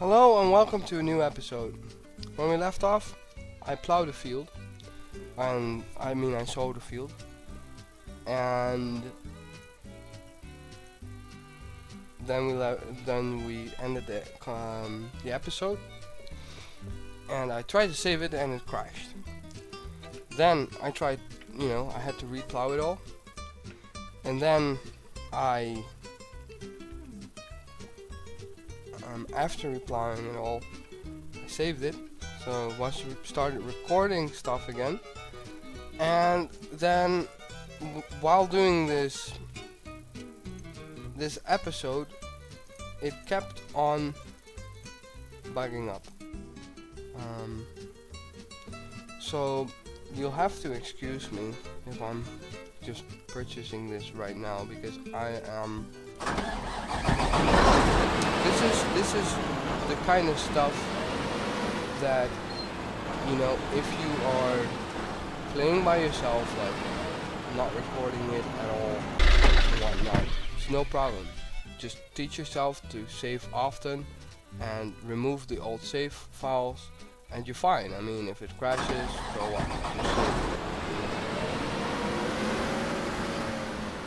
Hello and welcome to a new episode. When we left off, I plowed a field, and I sowed a field, and then we ended the episode, and I tried to save it and it crashed. Then I tried, I had to replow it all, and then I after replowing it all, I saved it. So once we started recording stuff again, and then while doing this episode, it kept on bugging up. So you'll have to excuse me if I'm just purchasing this right now, because I am. This is the kind of stuff that, if you are playing by yourself, like not recording it at all and whatnot, it's no problem. Just teach yourself to save often and remove the old save files, and you're fine. I mean, if it crashes, so what?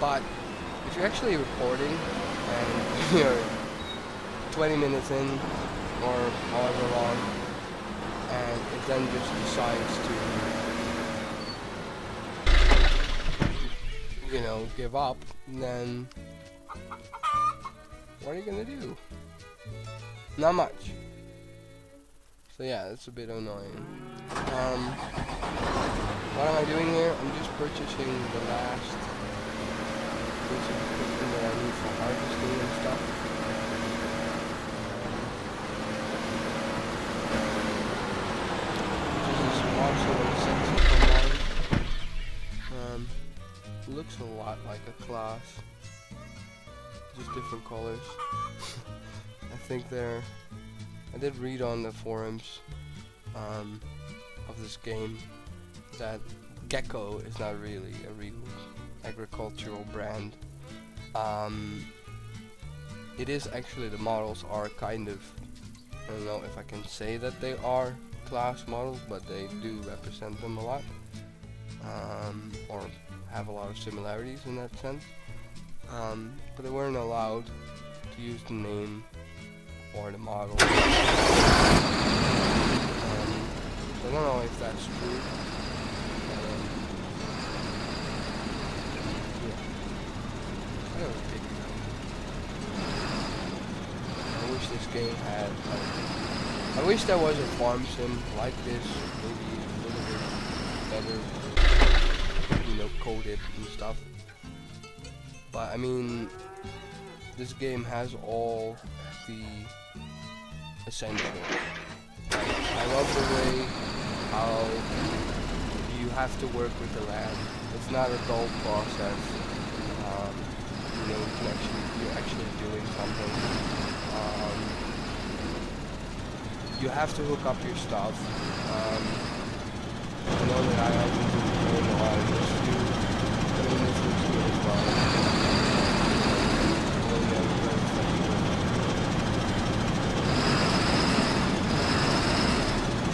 But if you're actually recording and you're 20 minutes in or however long, and it then just decides to give up, then what are you gonna do? Not much. So yeah, that's a bit annoying. What am I doing here? I'm just purchasing the last bits of equipment that I need for harvesting and stuff. Looks a lot like a class, just different colors. I did read on the forums of this game that Gecko is not really a real agricultural brand. It is actually, the models are kind of, I don't know if I can say that they are class models, but they do represent them a lot, or have a lot of similarities in that sense. But they weren't allowed to use the name or the model. So I don't know if that's true. Yeah. I wish this game had, I wish there was a farm sim like this, maybe a little bit better, coded and stuff. But I mean, this game has all the essentials. I love the way how you have to work with the land. It's not a dull process. You're actually doing something. You have to hook up your stuff. I know that I haven't been doing a lot of this too, but in this looks good as well.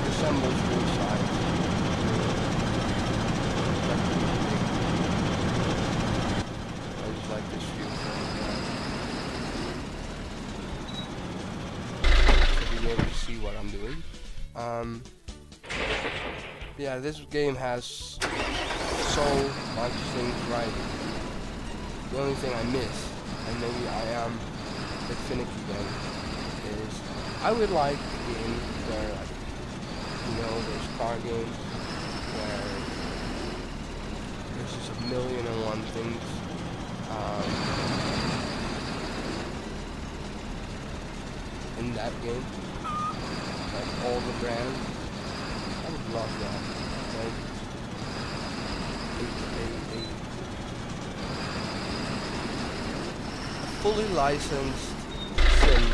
Resembles full size. I just like this view to be able to see what I'm doing. Yeah, this game has so much things right. The only thing I miss, and maybe I am a bit finicky then, is I would like games where, those car games where there's just a million and one things. In that game, like all the brands. I would love that. Like, a fully licensed sim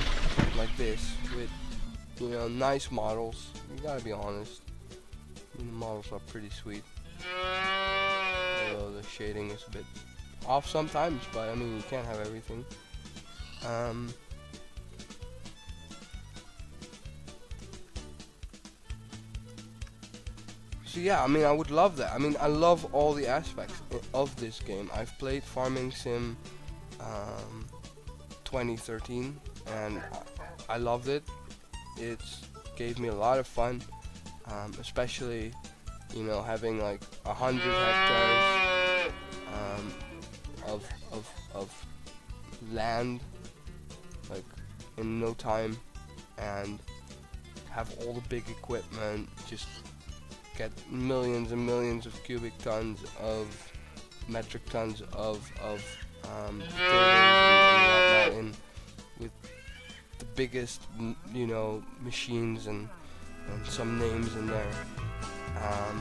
like this with, nice models. You gotta be honest. The models are pretty sweet. Although the shading is a bit off sometimes, but I mean, you can't have everything. So yeah, I mean, I would love that. I mean, I love all the aspects of this game. I've played Farming Sim um, 2013, and I loved it. It gave me a lot of fun, especially having like 100 hectares of land, like in no time, and have all the big equipment, just get millions and millions of cubic tons of metric tons of potatoes and whatnot, and with the biggest machines and some names in there,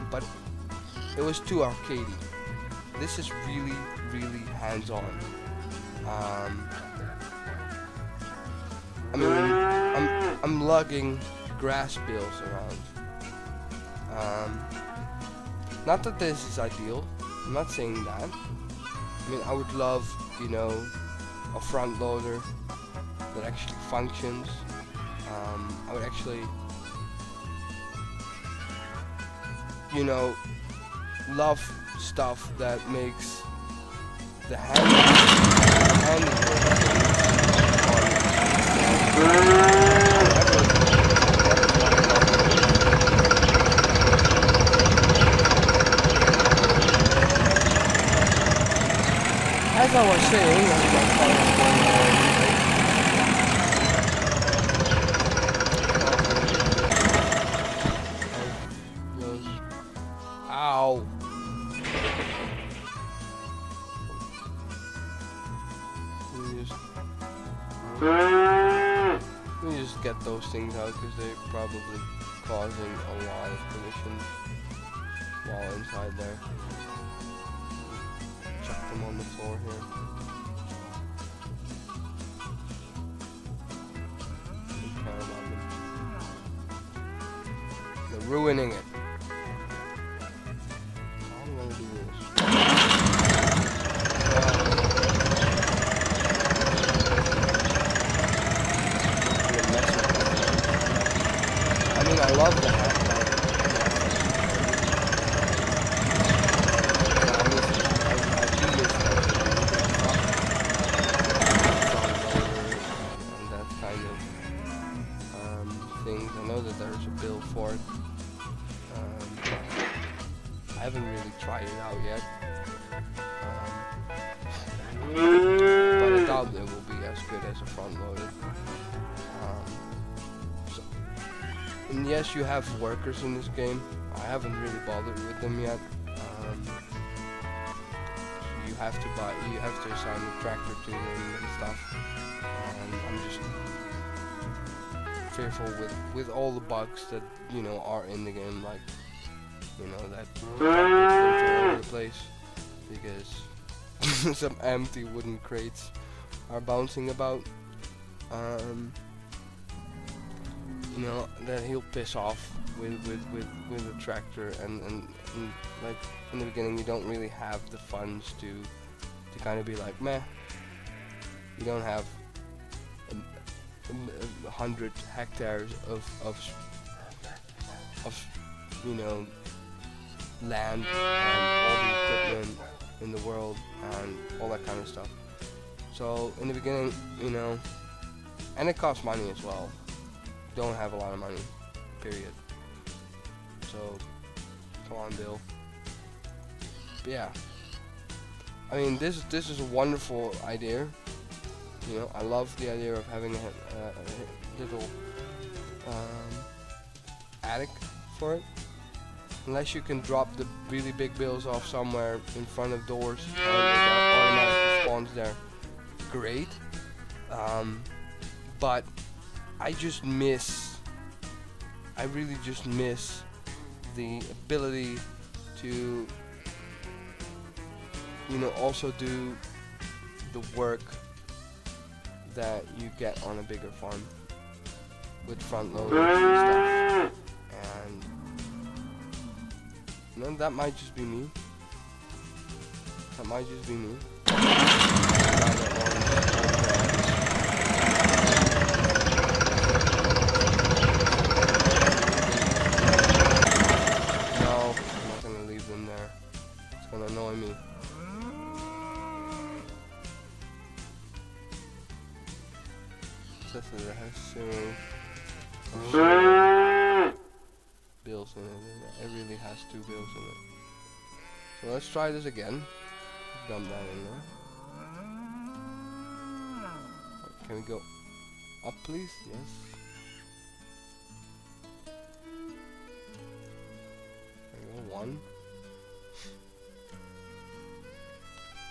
but it was too arcadey. This is really, really hands-on. I mean, I'm lugging grass bales around. Not that this is ideal. I'm not saying that. I mean, I would love, a front loader that actually functions. I would actually, love stuff that makes the as I was saying, ow. Let me just get those things out because they're probably causing a lot of collisions while inside there. Chuck them on the floor here. Don't care about them. They're ruining it. How am I gonna do this? I love the hat. And that kind of things. I know that there's a build for it. I haven't really tried it out yet. But I doubt it will be as good as a front loaded. And yes, you have workers in this game. I haven't really bothered with them yet. You have to assign a tractor to them and stuff. And I'm just fearful with all the bugs that are in the game, like that all over the place, because some empty wooden crates are bouncing about. That he'll piss off with a tractor, and like in the beginning you don't really have the funds to kind of be like, meh, you don't have 100 hectares of land and all the equipment in the world and all that kind of stuff. So in the beginning, and it costs money as well. Don't have a lot of money, period. So, come on, Bill. But yeah, I mean, this is a wonderful idea. I love the idea of having a little attic for it. Unless you can drop the really big bills off somewhere in front of doors and it automatically spawns there, great. But I really just miss the ability to, also do the work that you get on a bigger farm with front loaders and stuff. And that might just be me. bills in it. It really has 2 bills in it. So let's try this again. Dump that in there. Can we go up, please? Yes. There we go. 1.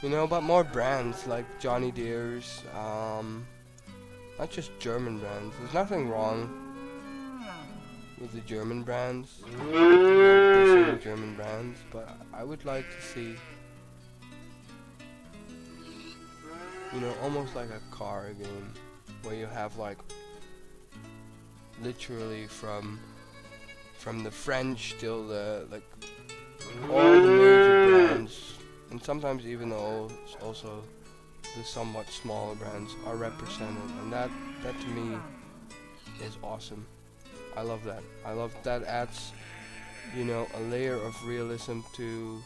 You know, but more brands like Johnny Deere's, not just German brands. There's nothing wrong with the German brands, German brands, but I would like to see, you know, almost like a car game, where you have like literally from the French till the like all the major brands, and sometimes even also the somewhat smaller brands are represented, and that to me is awesome. I love that. I love that adds, you know, a layer of realism to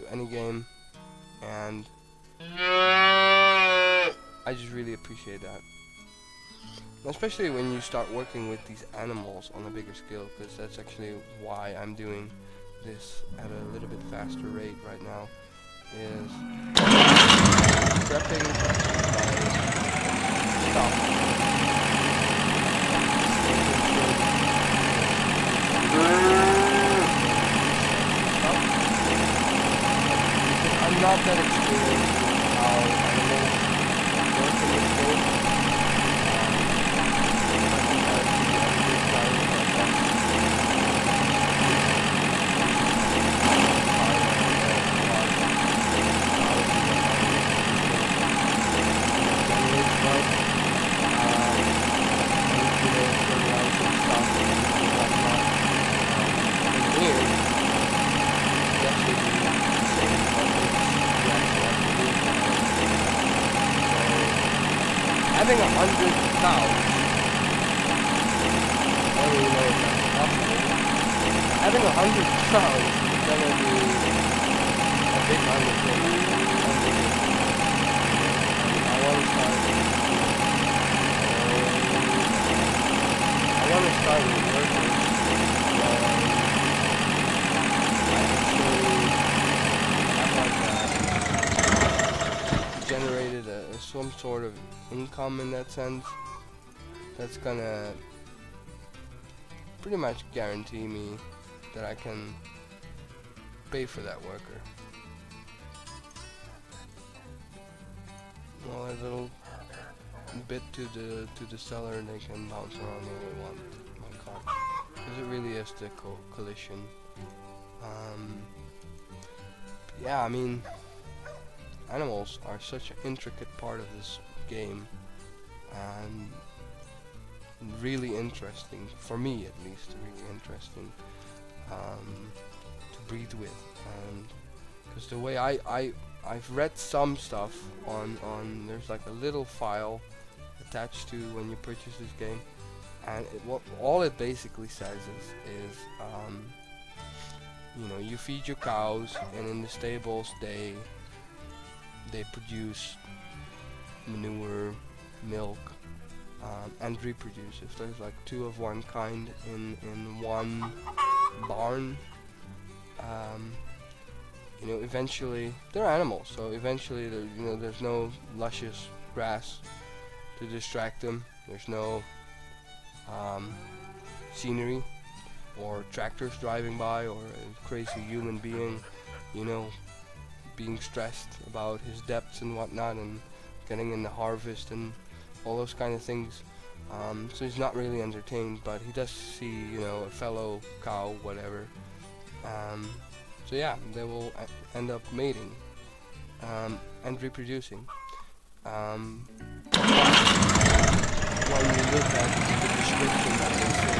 any game, and I just really appreciate that. Especially when you start working with these animals on a bigger scale, because that's actually why I'm doing this at a little bit faster rate right now, is prepping stuff. I'm not that experienced with how animals work in this game. Having 100 cows, I don't even know if that's possible. Having 100 cows is gonna be a big undertaking. I want to start. I want to start with workers. Generated some sort of income in that sense that's gonna pretty much guarantee me that I can pay for that worker. Well, a little bit to the seller, they can bounce around all they want. My car, because it really is the collision. Yeah, I mean, animals are such an intricate part of this game, and really interesting, for me at least, really interesting to breathe with. And because the way I've read some stuff on there's like a little file attached to when you purchase this game, and all it basically says is you know, you feed your cows, and in the stables they produce manure, milk, and reproduce. If there's like 2 of one kind in one barn, you know, eventually they're animals, so eventually there's no luscious grass to distract them. There's no scenery or tractors driving by or a crazy human being, you know, being stressed about his debts and whatnot, and getting in the harvest and all those kind of things. So he's not really entertained, but he does see, you know, a fellow cow, whatever. So yeah, they will end up mating and reproducing. When you look at the description that they say,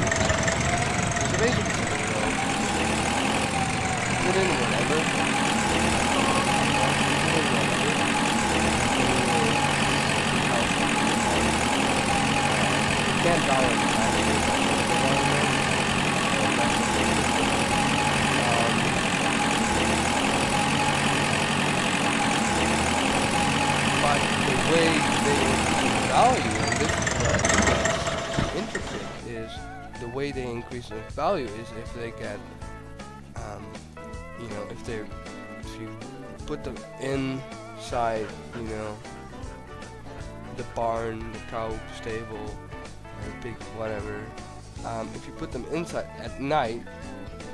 so basically, you know, put in whatever. Can't die on the pasture, that's what they want to know. But the way they increase in value, and this is where the way they increase their value is if they get, you know, if you put them inside, you know, the barn, the cow stable, or pig, whatever. If you put them inside at night,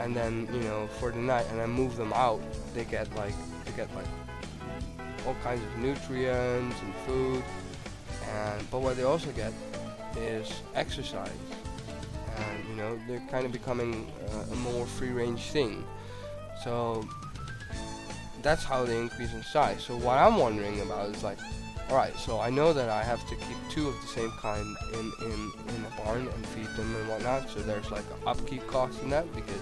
and then, you know, for the night, and then move them out, they get like all kinds of nutrients and food, but what they also get is exercise, and you know, they're kind of becoming a more free-range thing. So that's how they increase in size. So what I'm wondering about is like, alright, so I know that I have to keep 2 of the same kind in a barn and feed them and whatnot, so there's like an upkeep cost in that, because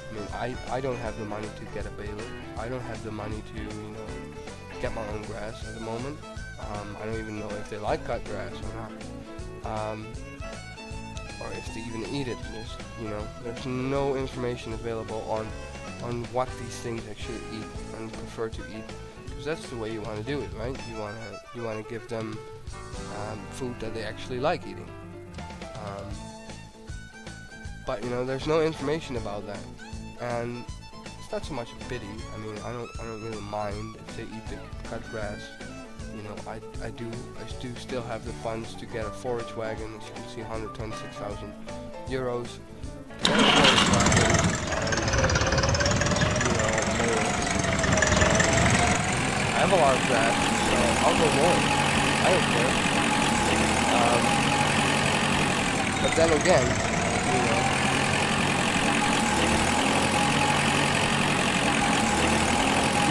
I mean, I don't have the money to get a baler. I don't have the money to, you know, get my own grass at the moment. I don't even know if they like cut grass or not, or if they even eat it. There's no information available on what these things actually eat and prefer to eat, because that's the way you want to do it, right? You want to give them food that they actually like eating. But you know, there's no information about that, and it's not so much a pity. I mean, I don't really mind if they eat the cut grass. You know, I do still have the funds to get a forage wagon. As you can see, 126,000 euros. To get a forage wagon and, you know, I have a lot of grass, so I'll go more. I don't care. But then again, you know,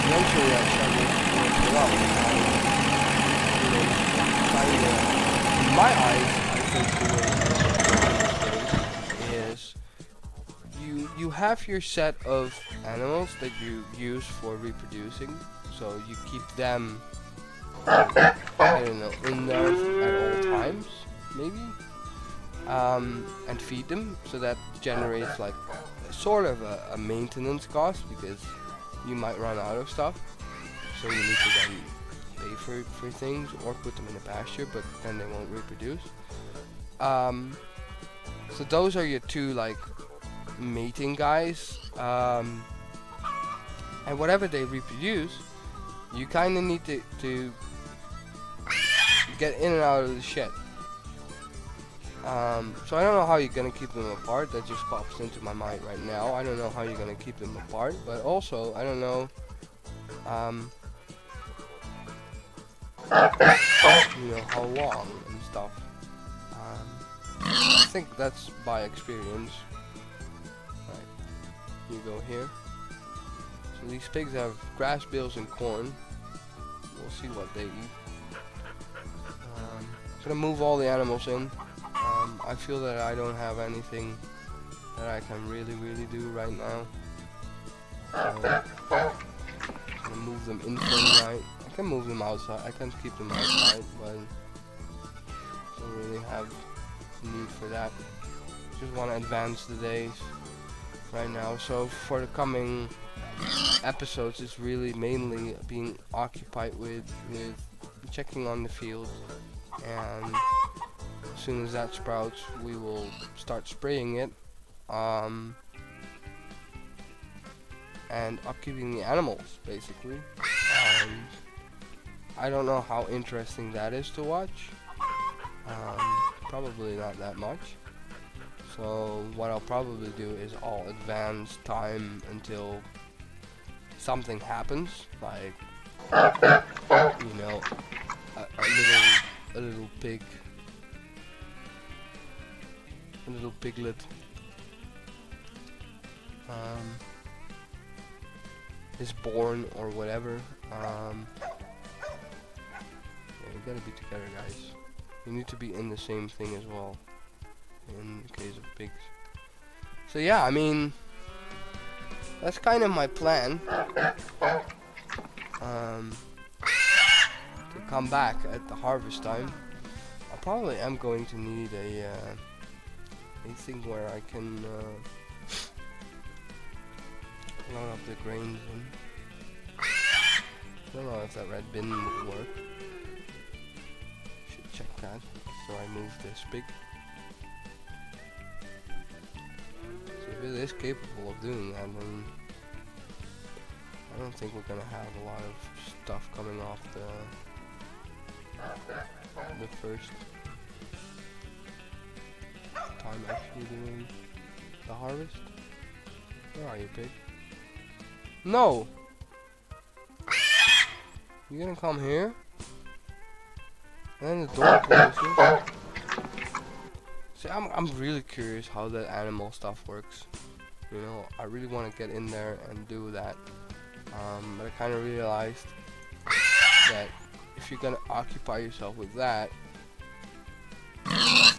eventually I shall fill up. In my eyes, I think the way is you have your set of animals that you use for reproducing, so you keep them, I don't know, in there at all times, maybe, and feed them, so that generates like sort of a maintenance cost, because you might run out of stuff, so you need to then pay for things or put them in a pasture, but then they won't reproduce. So those are your 2 like mating guys, and whatever they reproduce, you kind of need to get in and out of the shed. So I don't know how you're gonna keep them apart. That just pops into my mind right now. I don't know how you're gonna keep them apart, but also I don't know, you know, how long and stuff. I think that's by experience. Right, you go here. So these pigs have grass bales and corn. We'll see what they eat. I'm gonna move all the animals in. I feel that I don't have anything that I can really do right now. So I'm gonna move them in for the night. I can move them outside. I can keep them outside, but don't really have need for that. Just want to advance the days right now. So for the coming episodes, it's really mainly being occupied with checking on the field, and as soon as that sprouts, we will start spraying it, and upkeeping the animals, basically. I don't know how interesting that is to watch. Probably not that much. So what I'll probably do is I'll advance time until something happens, like, you know, a little pig, a little piglet, is born or whatever. Yeah, we gotta be together, guys. You need to be in the same thing as well, in the case of pigs. So yeah, I mean, that's kind of my plan. To come back at the harvest time. I probably am going to need a thing where I can load up the grains in. I don't know if that red bin will work. Should check that before I move this pig. it is capable of doing that, then I don't think we're gonna have a lot of stuff coming off the first time actually doing the harvest. Where are you, pig? No! You gonna come here? And then the door closes. See, I'm really curious how that animal stuff works. You know, I really want to get in there and do that. But I kind of realized that if you're gonna occupy yourself with that, there's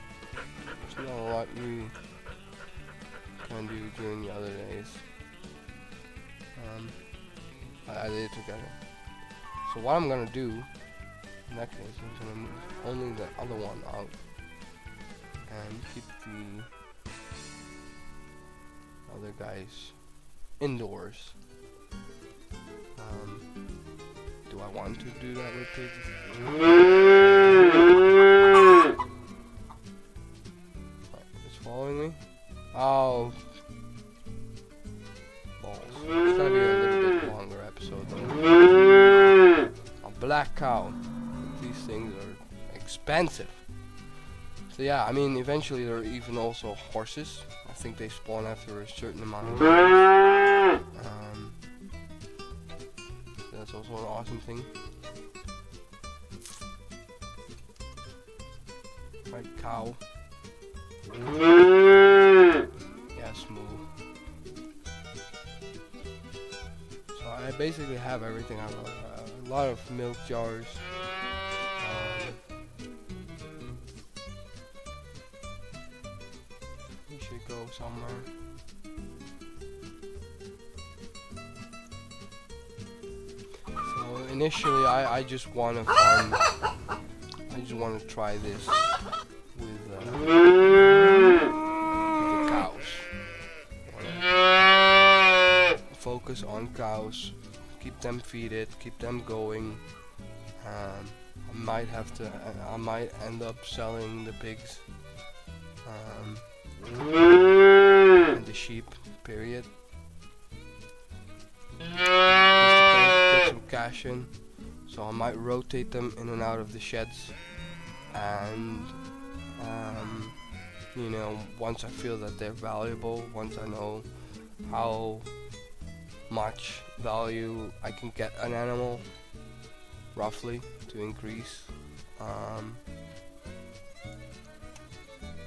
not a lot you can do during the other days. I did it together. So what I'm gonna do in that case, I'm gonna move only the other one out and keep the other guys indoors. Do I want to do that with pigs? It's following me? Oh. Balls. It's gonna be a little bit longer episode though. A black cow. These things are expensive. So yeah, I mean, eventually there are even also horses. I think they spawn after a certain amount of time. That's also an awesome thing. Right, cow. Yes, move. So I basically have everything. I have a lot of milk jars. We should go somewhere. So initially, I just want to farm. I just want to try this with the cows. Focus on cows. Keep them feeded. Keep them going. I might have to. I might end up selling the pigs. And the sheep, period. Just to get some cash in. So I might rotate them in and out of the sheds. And, you know, once I feel that they're valuable, once I know how much value I can get an animal, roughly, to increase.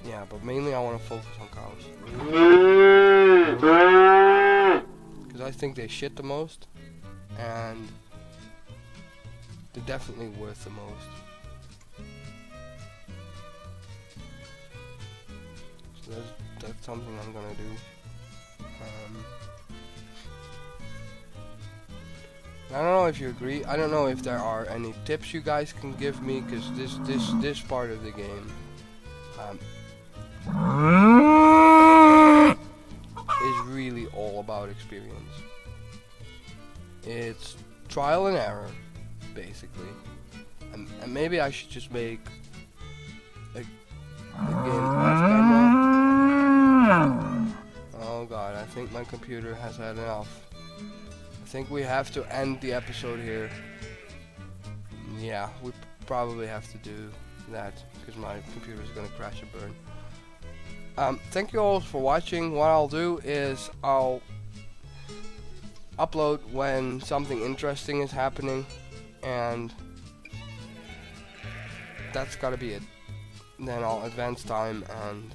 Yeah, but mainly I want to focus on cows. Because I think they shit the most, and they're definitely worth the most. So that's something I'm gonna do. I don't know if you agree. I don't know if there are any tips you guys can give me, because this part of the game is really all about experience. It's trial and error, basically. And maybe I should just make a game off camera. Oh god, I think my computer has had enough. I think we have to end the episode here. Yeah, we probably have to do that, because my computer is gonna crash and burn. Thank you all for watching. What I'll do is I'll upload when something interesting is happening, and that's gotta be it. Then I'll advance time, and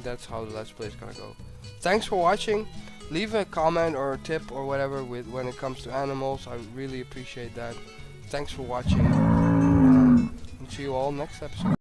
that's how the Let's Play is gonna go. Thanks for watching. Leave a comment or a tip or whatever when it comes to animals. I really appreciate that. Thanks for watching, and see you all next episode.